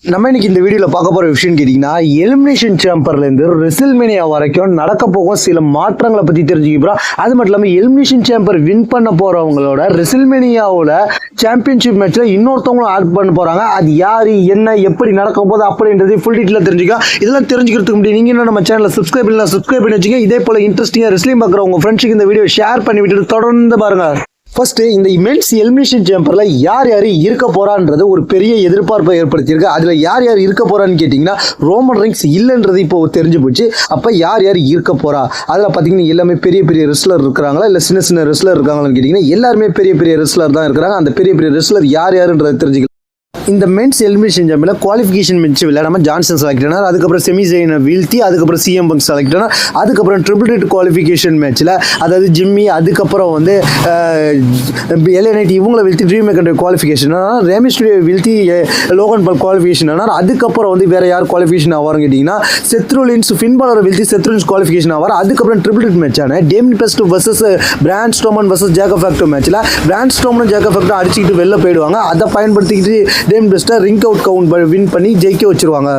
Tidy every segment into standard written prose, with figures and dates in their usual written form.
நம்ம இன்னைக்கு இந்த வீடியோல பார்க்க போற விஷயம் கேட்டீங்கன்னா எலிமினேஷன் சேம்பர்ல இருந்து ரெசில்மேனியா வரைக்கும் நடக்க போகும் சில மாற்றங்களை பத்தி தெரிஞ்சுக்கிறோம். அது மட்டும் இல்லாம எலிமினேஷன் சேம்பர் வின் பண்ண போறவங்களோட ரெசில்மேனியாவோட சாம்பியன்ஷிப் மேட்ச்ல இன்னொருத்தவங்களும் ஆட் பண்ண போறாங்க. அது யாரு, என்ன, எப்படி நடக்க போகுது அப்படின்றது ஃபுல் டீட்டெயிலாக தெரிஞ்சுக்கலாம். இதெல்லாம் தெரிஞ்சுக்கிறதுக்கு முன்னாடி நீங்க இன்னும் நம்ம சேனலை சப்ஸ்கிரைப் பண்ணி வச்சுங்க. இதே போல இன்ட்ரெஸ்டிங்கா ரெஸ்லிங் பார்க்குற உங்க ஃப்ரெண்ட்ஸுக்கு இந்த வீடியோ ஷேர் பண்ணி விட்டுட்டு தொடர்ந்து பாருங்க. ஃபர்ஸ்ட் இந்த இமென்ஸ் எலிமினேஷன் சேம்பர்ல யார் யார் இருக்க போறான்றது ஒரு பெரிய எதிர்பார்ப்பை ஏற்படுத்தியிருக்கு. அதுல யார் யார் இருக்க போறான்னு கேட்டீங்கன்னா ரோமன் ரிங்ஸ் இல்லைன்றது இப்போ தெரிஞ்சு போச்சு. அப்ப யார் யார் இருக்க போறா, அதுல பாத்தீங்கன்னா எல்லாமே பெரிய பெரிய ரெஸ்லர் இருக்கிறாங்களா இல்ல சின்ன சின்ன ரெஸ்லர் இருக்காங்களான்னு கேட்டீங்கன்னா எல்லாருமே பெரிய பெரிய ரெஸ்லர் தான் இருக்கிறாங்க. அந்த பெரிய பெரிய ரெஸ்லர் யார் யாருன்றதை தெரிஞ்சுக்கலாம். இந்த men's elimination chamber qualification match விளையாடாம ஜான்சன் செலக்ட் ஆனார். அதுக்கப்புறம் செமிசைனை வீழ்த்தி அதுக்கப்புறம் சிஎம் பங்க் செலக்ட் ஆனார். அதுக்கப்புறம் ட்ரிபிள் த்ரெட் குவாலிஃபிகேஷன் மேட்ச்சில் அதாவது ஜிம்மி, அதுக்கப்புறம் வந்து எல்ஏ நைட் இவங்களை வீழ்த்தி ட்ரீம் மேக்கர் குவாலிஃபிகேஷன் ஆனால் ரெமிஸ்ட்ரியை வீழ்த்தி லோகன் பால் குவாலிஃபிகேஷன் ஆனால் அதுக்கப்புறம் வந்து வேற யார் குவாலிஃபிகேஷன் ஆவார்னு கேட்டிங்கன்னா செத்ரோலின்ஸ் ஃபின்பாலரை வீழ்த்தி செத்ரோலின்ஸ் குவாலிஃபிகேஷன் ஆவார். அதுக்கப்புறம் ட்ரிபிள் த்ரெட் மேட்சான Damian Priest versus Braun Strowman versus Jacob Fatu மேட்ச்சில் பிராண்ட் ஸ்ட்ரோமனும் ஜேக்கப் ஃபேக்டரும் அடிச்சுக்கிட்டு வெளில போயிடுவாங்க. அதை பயன்படுத்திக்கிட்டு டேமியன் பெஸ்ட்டை ரிங் அவுட் கவுண்ட் வின் பண்ணி ஜெயிக்க வச்சிருவாங்க.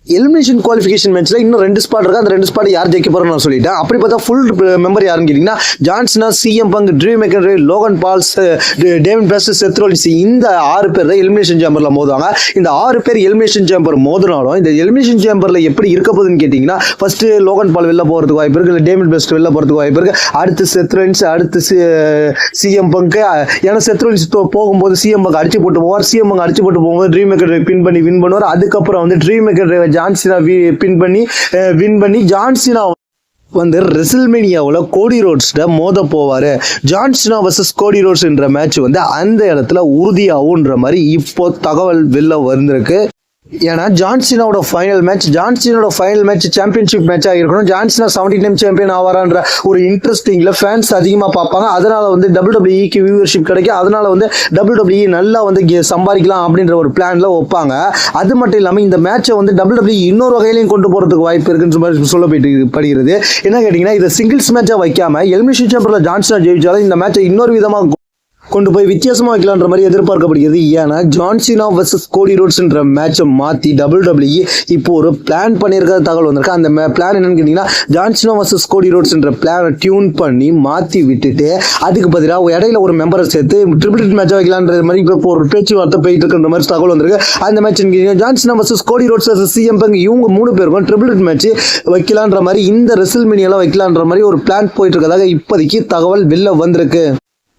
எலிமினேஷன் குவாலிஃபிகேஷன் மேட்ச்ல இன்னும் 2 ஸ்பாட் இருக்கு. அந்த 2 ஸ்பாட் யார் ஜெயிக்க போறோம்னு நான் சொல்லிட்டேன். அப்படி பார்த்தா ஃபுல் மெம்பர் யாருன்னு கேட்டீங்கன்னா ஜான்சனா, சிஎம் பங்க், ட்ரீம் மேக்கர், Logan Paul, Damian Priest, Seth Rollins இந்த 6 பேர் தான் எலிமினேஷன் சேம்பர்ல மோதுவாங்க. இந்த 6 பேர் எலிமினேஷன் சேம்பர் மோதினாலும் இந்த எலிமினேஷன் சேம்பர்ல எப்படி இருக்க போகுதுன்னு கேட்டீங்கன்னா ஃபர்ஸ்ட் லோகன் பால் வெளில போறதுக்கு வாய்ப்பு இருக்கு, இல்லை டேவிட் பெஸ்ட் வெளில போறதுக்கு வாய்ப்பு இருக்கு. அடுத்து செத்ரோலின்ஸ், அடுத்து சிஎம் பங்க். ஏன்னா செத்ரோலின்ஸ் போகும்போது சிஎம் பங்க் அடிச்சு போட்டு போவார். சிஎம் பங்க் அடிச்சு போட்டு போகும்போது ட்ரீம் மேக்கர் பின் பண்ணி வின் பண்ணுவார். அதுக்கப்புறம் வந்து ட்ரீம் மேக்கர் ஜான்சினா வின் பண்ணி ஜான்சினா வந்து ரெசில்மேனியாவில் கோடி ரோட்ஸ்ட மோத போவார். ஜான்சினா வர்சஸ் கோடி ரோட்ஸ் என்ற மேட்ச் வந்து அந்த இடத்துல உறுதியாகுன்ற மாதிரி இப்போ தகவல் வெளில வந்திருக்கு. ஏன்னா ஜான்சினாவோட ஃபைனல் மேட்ச் சாம்பியன்ஷிப் மேட்சாக இருக்கணும். ஜான்சினா 17 டைம் சாம்பியன் ஆவாரான்ற ஒரு இன்ட்ரெஸ்டிங்கில் ஃபேன்ஸ் அதிகமாக பார்ப்பாங்க. அதனால வந்து WWE வியூவர்ஷிப் கிடைக்கும். அதனால வந்து WWE நல்லா வந்து சம்பாதிக்கலாம் அப்படின்ற ஒரு பிளான்ல வைப்பாங்க. அது மட்டும் இல்லாமல் இந்த மேட்சை வந்து WWE இன்னொரு வகையிலையும் கொண்டு போகிறதுக்கு வாய்ப்பு இருக்குன்னு மாதிரி சொல்லப்படுகிறது. என்ன கேட்டிங்கன்னா இதை சிங்கிள்ஸ் மேட்சாக வைக்காம எலிமினேஷன் சேம்பரில் ஜான்சினா ஜெயிச்சாலும் இந்த மேட்சை இன்னொரு விதமாக கொண்டு போய் வித்தியாசமாக வைக்கலான்ற மாதிரி எதிர்பார்க்கப்படுகிறது. ஏன்னா ஜான்சினா வர்சஸ் கோடி ரோட்ஸ்ன்ற மேட்சை மாற்றி WWE இப்போ ஒரு பிளான் பண்ணியிருக்கிற தகவல் வந்திருக்கு. அந்த பிளான் என்னன்னு கேட்டிங்கன்னா ஜான்சினா வர்சஸ் கோடி ரோட்ஸ்ன்ற பிளானை டியூன் பண்ணி மாற்றி விட்டுட்டு அதுக்கு பதிலாக இடையில ஒரு மெம்பரை சேர்த்து ட்ரிபிள் த்ரெட் மேட்சாக வைக்கலான்ற மாதிரி இப்போ ஒரு பேச்சுவார்த்தை போயிட்டு இருக்கிற மாதிரி தகவல் வந்திருக்கு. அந்த மேட்ச் ஜான்சினா வர்சஸ் கோடி ரோட்ஸ் வர்சஸ் சிஎம் பங்க் இவங்க 3 பேருக்கும் ட்ரிபிள் த்ரெட் மேட்ச் வைக்கலான்ற மாதிரி இந்த ரெசில்மேனியாவில் வைக்கலான்ற மாதிரி ஒரு பிளான் போயிட்டு இருக்கிறதாக இப்போதைக்கு தகவல் வெளில வந்திருக்கு.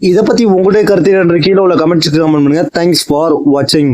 இதை பற்றி உங்களுடைய கருத்து கீழே உள்ள கமெண்ட் செக்ஷன் கமெண்ட் பண்ணுங்க. தேங்க்ஸ் ஃபார் வாட்சிங்.